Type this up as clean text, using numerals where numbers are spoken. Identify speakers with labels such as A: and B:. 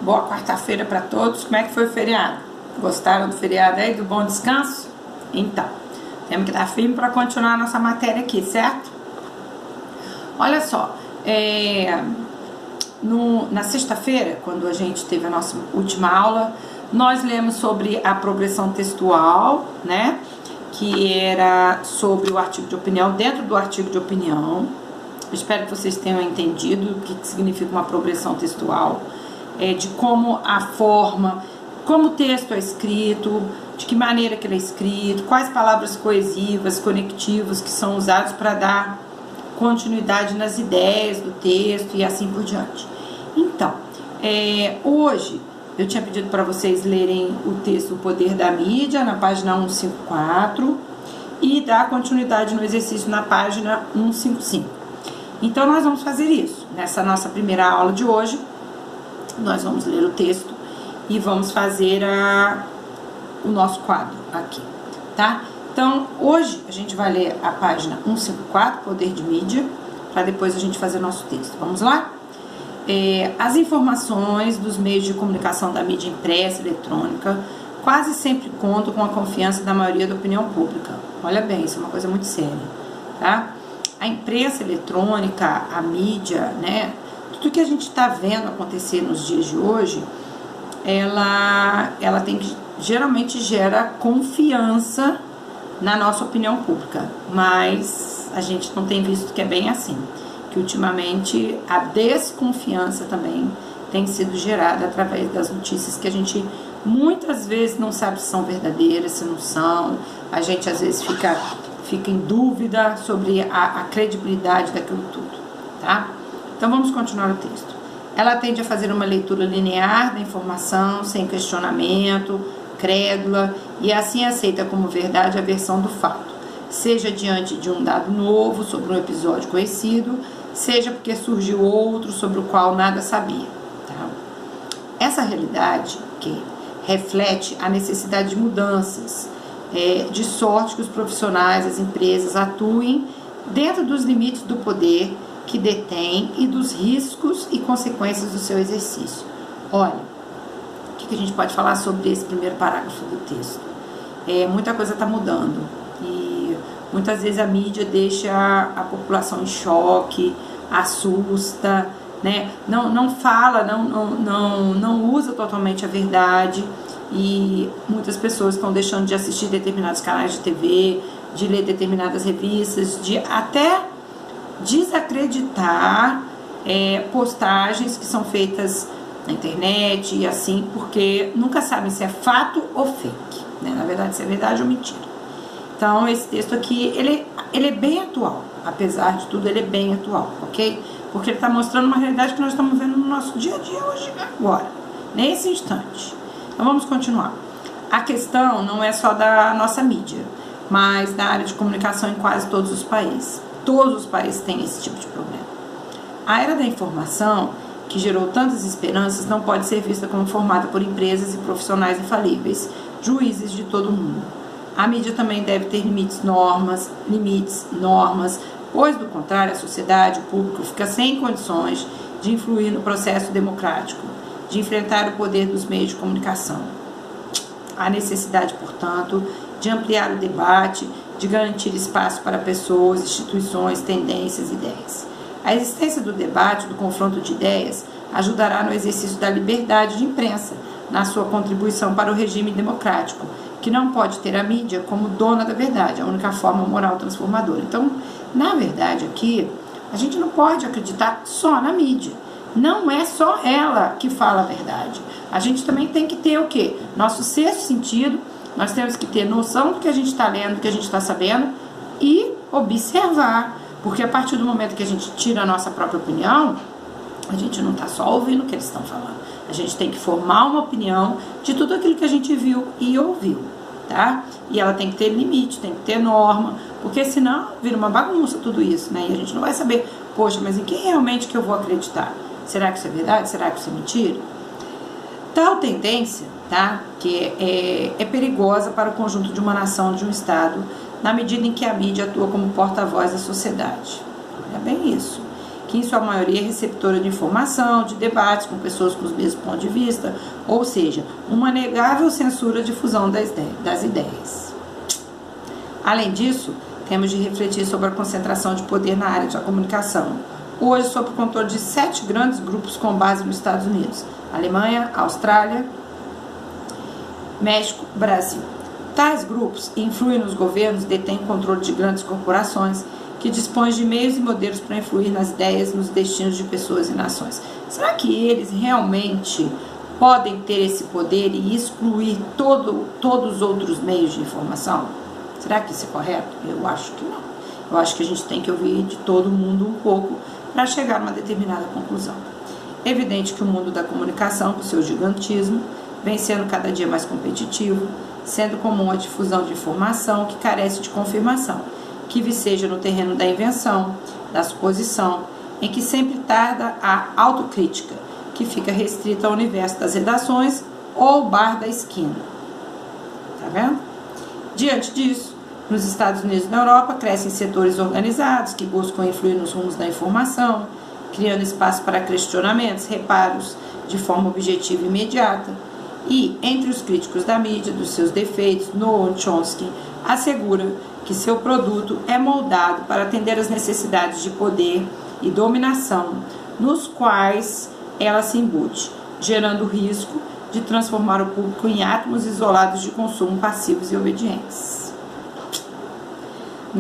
A: Boa quarta-feira para todos. Como é que foi o feriado? Gostaram do feriado aí, do bom descanso? Então, temos que estar firme para continuar a nossa matéria aqui, certo? Olha só, na sexta-feira, quando a gente teve a nossa última aula, nós lemos sobre a progressão textual, né? Que era sobre o artigo de opinião, dentro do artigo de opinião. Espero que vocês tenham entendido o que significa uma progressão textual, de como a forma, como o texto é escrito, de que maneira que ele é escrito, quais palavras coesivas, conectivas que são usadas para dar continuidade nas ideias do texto e assim por diante. Então, hoje eu tinha pedido para vocês lerem o texto O Poder da Mídia, na página 154, e dar continuidade no exercício na página 155. Então, nós vamos fazer isso. Nessa nossa primeira aula de hoje, nós vamos ler o texto e vamos fazer o nosso quadro aqui, tá? Então, hoje a gente vai ler a página 154, Poder de Mídia, para depois a gente fazer o nosso texto. Vamos lá? As informações dos meios de comunicação da mídia impressa e eletrônica quase sempre contam com a confiança da maioria da opinião pública. Olha bem, isso é uma coisa muito séria, tá? A imprensa eletrônica, a mídia, né? Tudo que a gente está vendo acontecer nos dias de hoje, ela geralmente gera confiança na nossa opinião pública, mas a gente não tem visto que é bem assim, que ultimamente a desconfiança também tem sido gerada através das notícias que a gente muitas vezes não sabe se são verdadeiras, se não são, a gente às vezes fica em dúvida sobre a credibilidade daquilo tudo, tá? Então vamos continuar o texto. Ela tende a fazer uma leitura linear da informação, sem questionamento, crédula, e assim aceita como verdade a versão do fato, seja diante de um dado novo sobre um episódio conhecido, seja porque surgiu outro sobre o qual nada sabia. Tá? Essa realidade que reflete a necessidade de mudanças, de sorte que os profissionais, as empresas atuem dentro dos limites do poder que detém e dos riscos e consequências do seu exercício. Olha, o que a gente pode falar sobre esse primeiro parágrafo do texto? Muita coisa está mudando e muitas vezes a mídia deixa a população em choque, assusta, né? Não fala, não usa totalmente a verdade, e muitas pessoas estão deixando de assistir determinados canais de TV, de ler determinadas revistas, de até desacreditar postagens que são feitas na internet e assim, porque nunca sabem se é fato ou fake, né? Na verdade, se é verdade ou mentira. Então, esse texto aqui, ele é bem atual, apesar de tudo, ele é bem atual, ok? Porque ele está mostrando uma realidade que nós estamos vendo no nosso dia a dia hoje, agora, nesse instante. Então, vamos continuar. A questão não é só da nossa mídia, mas da área de comunicação em quase todos os países. Todos os países têm esse tipo de problema. A era da informação, que gerou tantas esperanças, não pode ser vista como formada por empresas e profissionais infalíveis, juízes de todo mundo. A mídia também deve ter limites, normas, pois, do contrário, a sociedade, o público, fica sem condições de influir no processo democrático, de enfrentar o poder dos meios de comunicação. Há necessidade, portanto, de ampliar o debate, de garantir espaço para pessoas, instituições, tendências e ideias. A existência do debate, do confronto de ideias, ajudará no exercício da liberdade de imprensa, na sua contribuição para o regime democrático, que não pode ter a mídia como dona da verdade, a única forma moral transformadora. Então, na verdade, aqui, a gente não pode acreditar só na mídia. Não é só ela que fala a verdade. A gente também tem que ter o quê? Nosso sexto sentido, nós temos que ter noção do que a gente está lendo, do que a gente está sabendo e observar. Porque a partir do momento que a gente tira a nossa própria opinião, a gente não está só ouvindo o que eles estão falando. A gente tem que formar uma opinião de tudo aquilo que a gente viu e ouviu, tá? E ela tem que ter limite, tem que ter norma, porque senão vira uma bagunça tudo isso, né? E a gente não vai saber, poxa, mas em quem realmente que eu vou acreditar? Será que isso é verdade? Será que isso é mentira? Tal tendência, tá? Que é perigosa para o conjunto de uma nação, de um Estado, na medida em que a mídia atua como porta-voz da sociedade. Olha bem isso. que em sua maioria é receptora de informação, de debates com pessoas com os mesmos pontos de vista, ou seja, uma negável censura à difusão das ideias. Além disso, temos de refletir sobre a concentração de poder na área da comunicação, hoje sob o controle de 7 grandes grupos com base nos Estados Unidos, Alemanha, Austrália, México, Brasil. Tais grupos influem nos governos, detêm controle de grandes corporações, que dispõem de meios e modelos para influir nas ideias, nos destinos de pessoas e nações. Será que eles realmente podem ter esse poder e excluir todos os outros meios de informação? Será que isso é correto? Eu acho que não. Eu acho que a gente tem que ouvir de todo mundo um pouco para chegar a uma determinada conclusão. É evidente que o mundo da comunicação, com seu gigantismo, vem sendo cada dia mais competitivo, sendo comum a difusão de informação que carece de confirmação, que viceja no terreno da invenção, da suposição, em que sempre tarda a autocrítica, que fica restrita ao universo das redações ou bar da esquina. Tá vendo? Diante disso, nos Estados Unidos e na Europa, crescem setores organizados que buscam influir nos rumos da informação, criando espaço para questionamentos, reparos de forma objetiva e imediata. E, entre os críticos da mídia, dos seus defeitos, Noam Chomsky assegura que seu produto é moldado para atender às necessidades de poder e dominação, nos quais ela se embute, gerando o risco de transformar o público em átomos isolados de consumo passivos e obedientes.